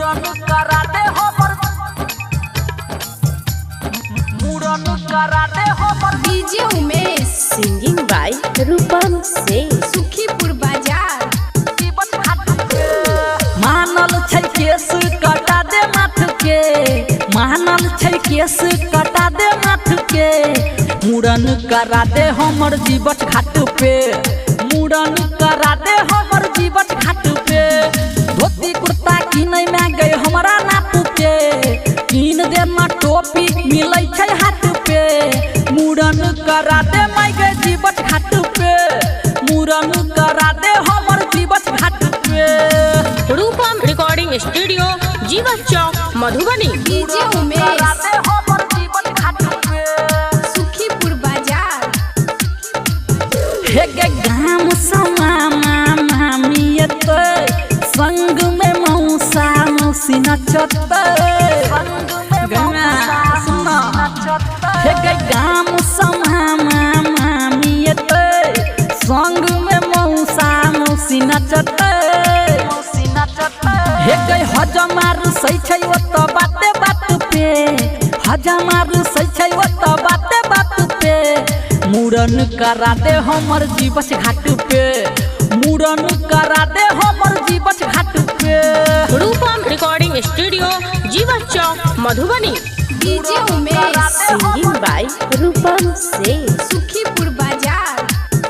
मुड़न करा दे हमर मुड़न करा दे हमर DJ Umesh singing by Rupam से सुखीपुर बाजार जीवन घाट पे मानल छै केस कटा दे माथ के मानल छै केस कटा दे माथ के मुड़न करा दे हमर जीवन घाट पे मुड़न करा दे हमर जीवन घाट पे धोती कुर्ता किनै में गए हमरा नाप के किन दे ना टोपी मिलै छै हाथ पे मुड़न करा दे माय गए जीवन घाट पे मुड़न करा दे हमर जीवन घाट पे Rupam recording studio Jeevan Chowk Madhubani. DJ Umesh करा दे हमर जीवन घाट पे सुखीपुर बाजार हे गे गाम समा मामियते संग में मौसा मौसी नचते गंगा सुना हे गे गाम समा मामियते संग में मौसा मौसी नचते हे गे हजमार सही छै ओत बाते बात पे हजमार सही छै ओत बाते बात पे मुड़न करा दे हमर जीवन घाट पे मुड़न करा दे हमर जीवन घाट पे Rupam recording studio Jeevan Chowk Madhubani. DJ Umesh singing by Rupam से सुखीपुर बाजार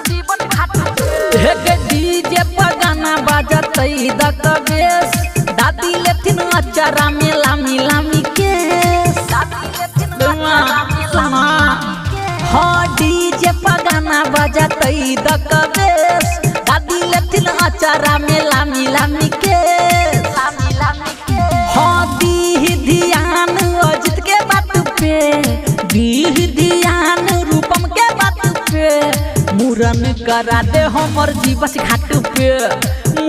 जीवन घाट पे हे गे डीजे पर गाना बाजतै दकबेस दादी लेथिन अचारा में लामी लामी के दादी लेथिन अचारा में लामी हाँ डीजे पर गाना बजतै दकबेस दादी लेथिन अचारा में लामी लामी के हाँ दीह ध्यान अजित के बात पे दीह ध्यान रूपम के बात पे मुड़न करा दे हमर जीवन घाट पे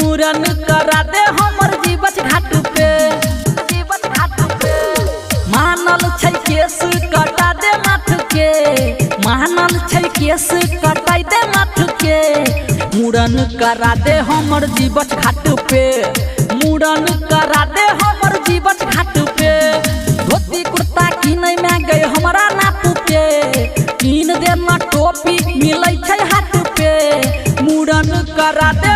मुड़न करा दे हमर जीवन घाट पे मानल छै केस कटा दे माथ के मानल छै केस कटाई दे माथ के मुड़न करा दे हमर जीवन घाट पे मुड़न करा दे हमर जीवन घाट पे धोती कुर्ता किनै में गए हमरा नाप के किन दे ना टोपी मिलै छै हाथ पे मुड़न करा दे